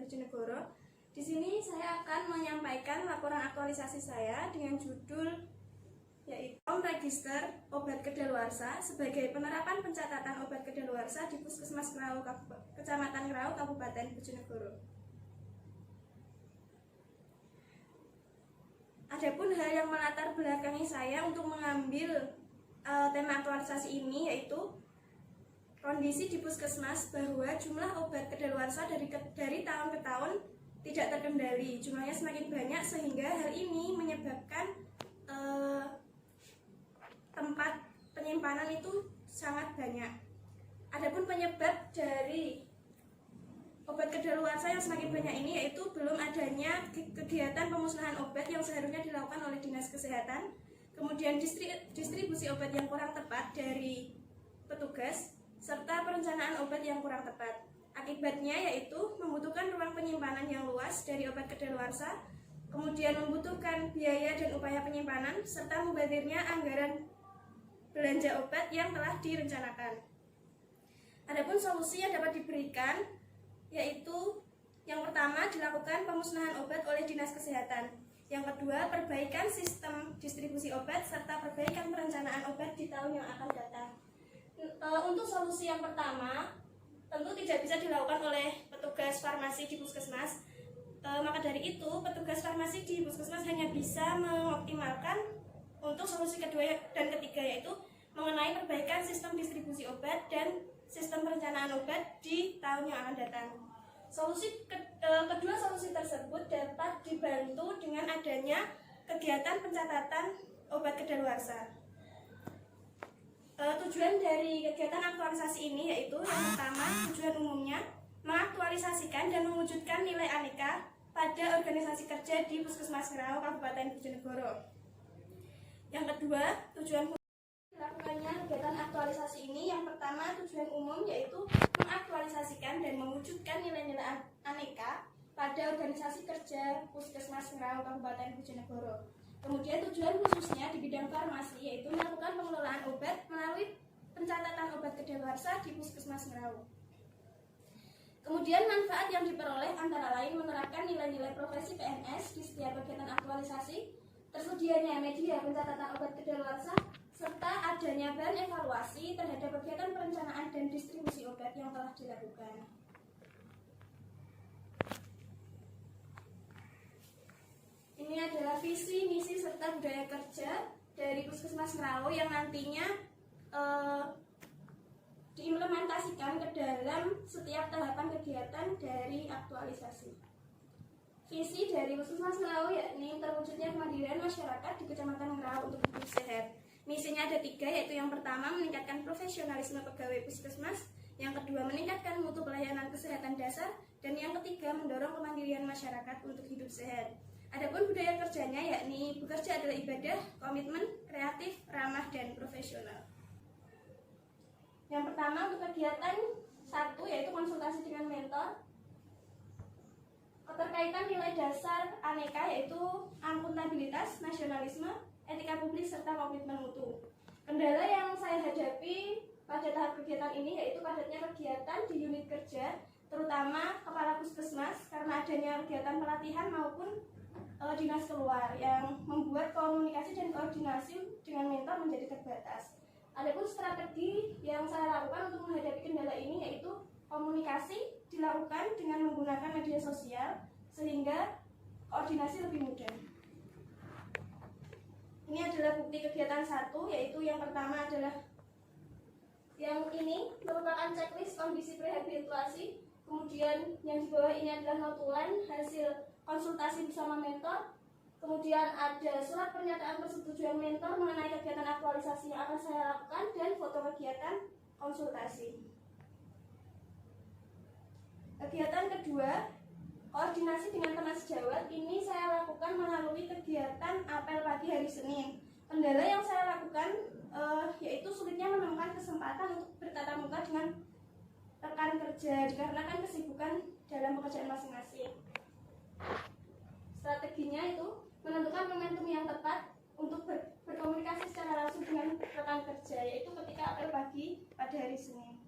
Bojonegoro. Di sini saya akan menyampaikan laporan aktualisasi saya dengan judul yaitu Register Obat Kedaluarsa sebagai penerapan pencatatan obat kedaluarsa di Puskesmas Ngrau, Kecamatan Ngrau, Kabupaten Bojonegoro. Adapun hal yang melatar belakangi saya untuk mengambil tema aktualisasi ini yaitu kondisi di Puskesmas bahwa jumlah obat kedaluarsa dari tahun ke tahun tidak terkendali, jumlahnya semakin banyak sehingga hal ini menyebabkan tempat penyimpanan itu sangat banyak. Adapun penyebab dari obat kedaluarsa yang semakin banyak ini yaitu belum adanya kegiatan pemusnahan obat yang seharusnya dilakukan oleh Dinas Kesehatan, kemudian distribusi obat yang kurang tepat dari petugas, serta perencanaan obat yang kurang tepat. Akibatnya yaitu membutuhkan ruang penyimpanan yang luas dari obat kedaluarsa, kemudian membutuhkan biaya dan upaya penyimpanan, serta mubadirnya anggaran belanja obat yang telah direncanakan. Adapun solusi yang dapat diberikan yaitu yang pertama dilakukan pemusnahan obat oleh Dinas Kesehatan, yang kedua perbaikan sistem distribusi obat, serta perbaikan perencanaan obat di tahun yang akan datang. Untuk solusi yang pertama tentu tidak bisa dilakukan oleh petugas farmasi di puskesmas, maka dari itu petugas farmasi di puskesmas hanya bisa mengoptimalkan untuk solusi kedua dan ketiga, yaitu mengenai perbaikan sistem distribusi obat dan sistem perencanaan obat di tahun yang akan datang. Kedua solusi tersebut dapat dibantu dengan adanya kegiatan pencatatan obat kedaluarsa. Tujuan dari kegiatan aktualisasi ini yaitu yang pertama, tujuan umumnya mengaktualisasikan dan mewujudkan nilai aneka pada organisasi kerja di Puskesmas Ngrau, Kabupaten Bojonegoro. Yang kedua, tujuan dilakukannya kegiatan aktualisasi ini yang pertama, tujuan umum yaitu mengaktualisasikan dan mewujudkan nilai-nilai aneka pada organisasi kerja Puskesmas Ngrau, Kabupaten Bojonegoro. Kemudian tujuan khususnya di bidang farmasi yaitu melakukan pengelolaan obat melalui pencatatan obat kedaluarsa di Puskesmas Ngrau. Kemudian manfaat yang diperoleh antara lain menerapkan nilai-nilai profesi PNS di setiap kegiatan aktualisasi, tersedianya media pencatatan obat kedaluarsa, serta adanya bahan evaluasi terhadap kegiatan perencanaan dan distribusi obat yang telah dilakukan. Ini adalah visi, misi, serta budaya kerja dari Puskesmas Ngrau yang nantinya diimplementasikan ke dalam setiap tahapan kegiatan dari aktualisasi. Visi dari Puskesmas Ngrau yakni terwujudnya kemandirian masyarakat di Kecamatan Ngrau untuk hidup sehat. Misinya ada 3, yaitu yang pertama meningkatkan profesionalisme pegawai puskesmas, yang kedua meningkatkan mutu pelayanan kesehatan dasar, dan yang ketiga mendorong kemandirian masyarakat untuk hidup sehat. Adapun budaya kerjanya yakni bekerja adalah ibadah, komitmen, kreatif, ramah, dan profesional. Yang pertama untuk kegiatan 1 yaitu konsultasi dengan mentor. Keterkaitan nilai dasar aneka yaitu akuntabilitas, nasionalisme, etika publik, serta komitmen mutu. Kendala yang saya hadapi pada tahap kegiatan ini yaitu padatnya kegiatan di unit kerja, terutama kepala puskesmas karena adanya kegiatan pelatihan maupun dinas keluar yang membuat komunikasi dan koordinasi dengan mentor menjadi terbatas. Adapun strategi yang saya lakukan untuk menghadapi kendala ini yaitu komunikasi dilakukan dengan menggunakan media sosial sehingga koordinasi lebih mudah. Ini adalah bukti kegiatan 1, yaitu yang pertama adalah yang ini merupakan checklist kondisi prehabilitasi. Kemudian yang di bawah ini adalah notulen hasil konsultasi bersama mentor. Kemudian ada surat pernyataan persetujuan mentor mengenai kegiatan aktualisasi yang akan saya lakukan dan foto kegiatan konsultasi. Kegiatan kedua, koordinasi dengan teman sejawat. Ini saya lakukan melalui kegiatan apel pagi hari Senin. Kendala yang saya lakukan yaitu sulitnya menemukan kesempatan untuk bertatap muka dengan rekan kerja dikarenakan kesibukan dalam pekerjaan masing-masing. Strateginya itu menentukan momentum yang tepat untuk berkomunikasi secara langsung dengan rekan kerja, yaitu ketika apel pagi pada hari Senin.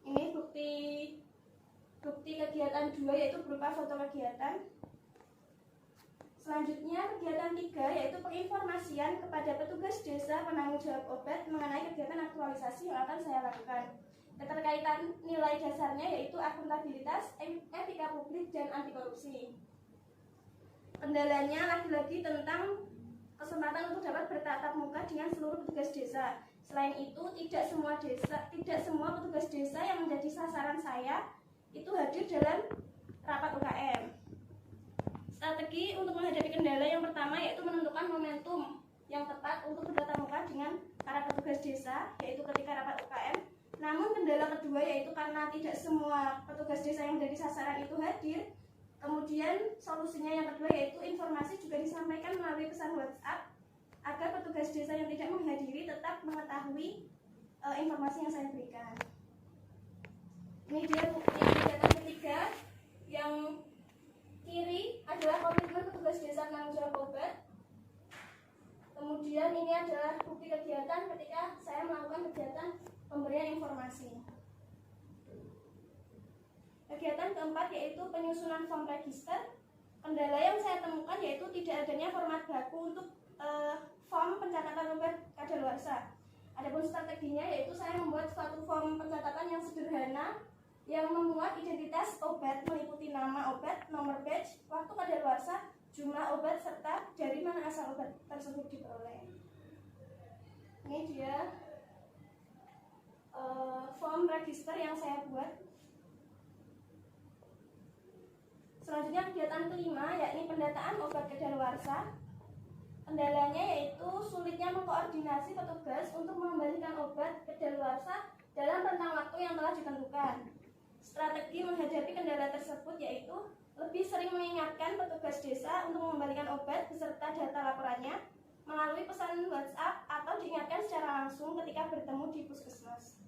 Ini bukti bukti kegiatan 2 yaitu berupa foto kegiatan. Selanjutnya kegiatan 3 yaitu penginformasian kepada petugas desa penanggung jawab obat mengenai kegiatan aktualisasi yang akan saya lakukan. Keterkaitan nilai dasarnya yaitu akuntabilitas, etika publik, dan anti korupsi. Kendalanya lagi-lagi tentang kesempatan untuk dapat bertatap muka dengan seluruh petugas desa. Selain itu, tidak semua petugas desa yang menjadi sasaran saya itu hadir dalam rapat UKM. Strategi untuk menghadapi kendala yang pertama yaitu menentukan momentum yang tepat untuk bertatap muka dengan para petugas desa, yaitu ketika rapat UKM. Namun kendala kedua yaitu karena tidak semua petugas desa yang menjadi sasaran itu hadir. Kemudian solusinya yang kedua yaitu informasi juga disampaikan melalui pesan WhatsApp agar petugas desa yang tidak menghadiri tetap mengetahui informasi yang saya berikan. Ini dia kegiatan ketiga. Yang kiri adalah komitmen petugas desa penanggung jawab obat. Kemudian ini adalah bukti kegiatan ketika saya melakukan kegiatan pemberian informasi. Kegiatan keempat yaitu penyusunan form register. Kendala yang saya temukan yaitu tidak adanya format baku untuk form pencatatan obat kadaluarsa. Adapun strateginya yaitu saya membuat suatu form pencatatan yang sederhana yang memuat identitas obat meliputi nama obat, nomor batch, waktu kadaluarsa, jumlah obat serta dari mana asal obat tersebut diperoleh. Ini dia form register yang saya buat. Selanjutnya kegiatan kelima yakni pendataan obat kadaluarsa. Kendalanya yaitu sulitnya mengkoordinasi petugas untuk mengembalikan obat kadaluarsa dalam rentang waktu yang telah ditentukan. Strategi menghadapi kendala tersebut yaitu lebih sering mengingatkan petugas desa untuk mengembalikan obat beserta data laporannya melalui pesan WhatsApp atau diingatkan secara langsung ketika bertemu di puskesmas.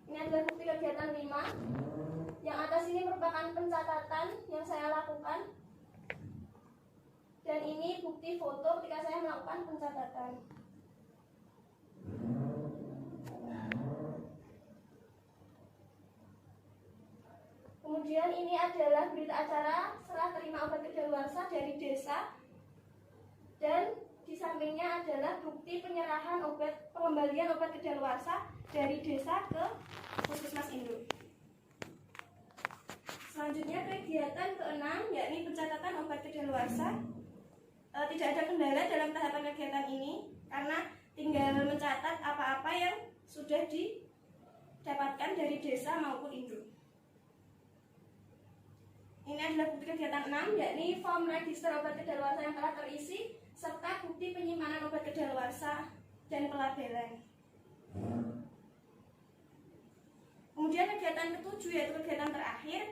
Ini adalah bukti kegiatan 5. Yang atas ini merupakan pencatatan yang saya lakukan. Dan ini bukti foto ketika saya melakukan pencatatan. Kemudian ini adalah berita acara serah terima obat kadaluarsa dari desa. Dan di sampingnya adalah bukti penyerahan pengembalian obat kadaluarsa dari desa ke puskesmas induk. Selanjutnya kegiatan ke-6 yakni pencatatan obat kadaluarsa. Tidak ada kendala dalam tahapan kegiatan ini karena tinggal mencatat apa-apa yang sudah didapatkan dari desa maupun induk. Ini adalah bukti kegiatan 6 yakni form register obat kadaluarsa yang telah terisi serta bukti penyimpanan obat kadaluarsa dan pelabelan. Kemudian kegiatan ke-7 yaitu kegiatan terakhir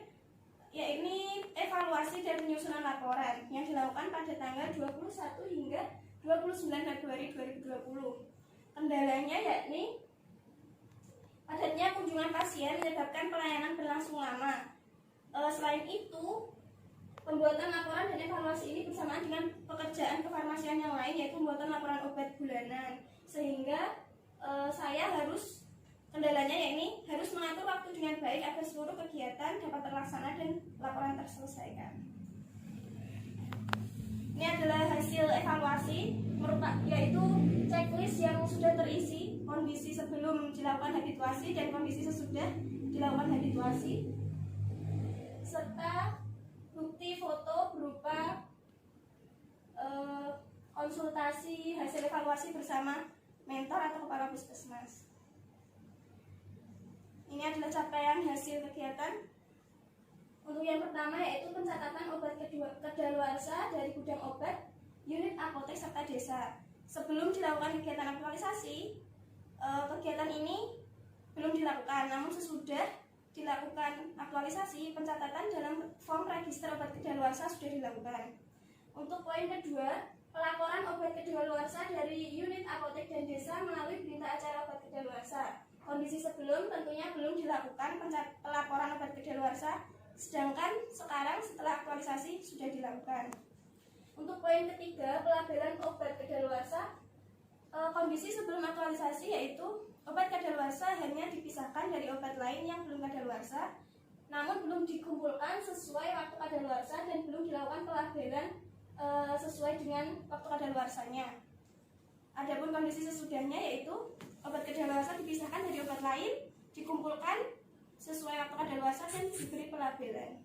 yakni evaluasi dan penyusunan laporan yang dilakukan pada tanggal 21 hingga 29 Februari 2020. Kendalanya yakni padatnya kunjungan pasien menyebabkan pelayanan berlangsung lama. Selain itu, pembuatan laporan dan evaluasi ini bersamaan dengan pekerjaan kefarmasian yang lain yaitu pembuatan laporan obat bulanan, sehingga kendalanya yakni harus mengatur waktu dengan baik agar seluruh kegiatan dapat terlaksana dan laporan terselesaikan. Ini adalah hasil evaluasi yaitu checklist yang sudah terisi, kondisi sebelum dilakukan habituasi dan kondisi sesudah dilakukan habituasi, serta bukti foto berupa konsultasi hasil evaluasi bersama mentor atau kepala puskesmas. Ini adalah capaian hasil kegiatan. Untuk yang pertama yaitu pencatatan obat kadaluarsa dari gudang obat, unit apotek serta desa. Sebelum dilakukan kegiatan aktualisasi, kegiatan ini belum dilakukan, namun sesudah dilakukan aktualisasi, pencatatan dalam form register obat kadaluarsa sudah dilakukan. Untuk poin kedua, pelaporan obat kadaluarsa dari unit apotek dan desa melalui berita acara obat kadaluarsa. Kondisi sebelum tentunya belum dilakukan pelaporan obat kadaluarsa, sedangkan sekarang setelah aktualisasi sudah dilakukan. Untuk poin ketiga, pelabelan obat kadaluarsa, kondisi sebelum aktualisasi yaitu obat kadaluarsa hanya dipisahkan dari obat lain yang belum kadaluarsa, namun belum dikumpulkan sesuai waktu kadaluarsa dan belum dilakukan pelabelan sesuai dengan waktu kadaluarsanya. Adapun kondisi sesudahnya yaitu obat kadaluarsa dipisahkan dari obat lain, dikumpulkan sesuai waktu kadaluarsa dan diberi pelabelan.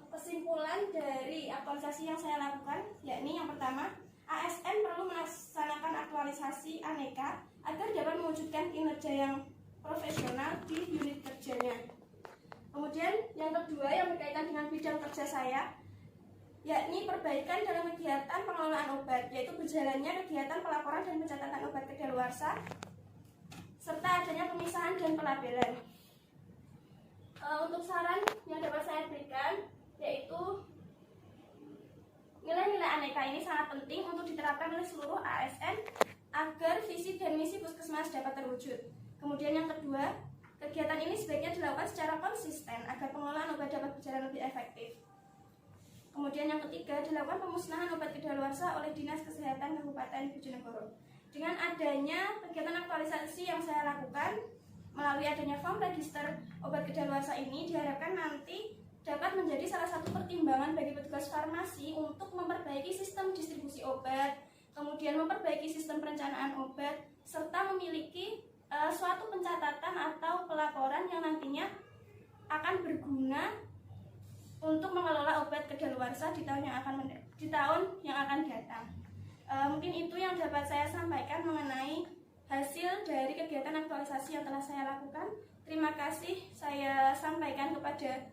Kesimpulan dari aktualisasi yang saya lakukan yakni yang pertama, ASN perlu melaksanakan aktualisasi aneka agar dapat mewujudkan kinerja yang profesional di unit kerjanya. Kemudian yang kedua yang berkaitan dengan bidang kerja saya, yakni perbaikan dalam kegiatan pengelolaan obat, yaitu berjalannya kegiatan pelaporan dan pencatatan obat kadaluarsa serta adanya pemisahan dan pelabelan. Untuk saran yang dapat saya berikan yaitu nilai-nilai aneka ini sangat penting untuk diterapkan oleh seluruh ASN agar visi dan misi puskesmas dapat terwujud. Kemudian yang kedua, kegiatan ini sebaiknya dilakukan secara konsisten agar pengelolaan obat dapat berjalan lebih efektif. Kemudian yang ketiga, dilakukan pemusnahan obat kadaluarsa oleh Dinas Kesehatan Kabupaten Bojonegoro. Dengan adanya kegiatan aktualisasi yang saya lakukan melalui adanya form register obat kadaluarsa ini, diharapkan nanti dapat menjadi salah satu pertimbangan bagi petugas farmasi untuk memperbaiki sistem distribusi obat, kemudian memperbaiki sistem perencanaan obat, serta memiliki suatu pencatatan atau pelaporan yang nantinya akan berguna untuk mengelola obat kadaluarsa di tahun yang akan datang. Mungkin itu yang dapat saya sampaikan mengenai hasil dari kegiatan aktualisasi yang telah saya lakukan. Terima kasih saya sampaikan kepada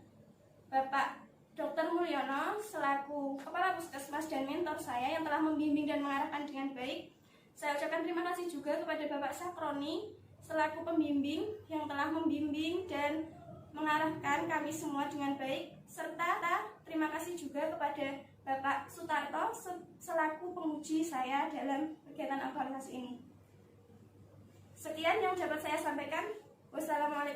Bapak Dr. Mulyono selaku Kepala Puskesmas dan mentor saya yang telah membimbing dan mengarahkan dengan baik. Saya ucapkan terima kasih juga kepada Bapak Sakroni selaku pembimbing yang telah membimbing dan mengarahkan kami semua dengan baik, serta terima kasih juga kepada Bapak Sutarto selaku penguji saya dalam kegiatan aktualisasi ini. Sekian yang dapat saya sampaikan. Wassalamualaikum.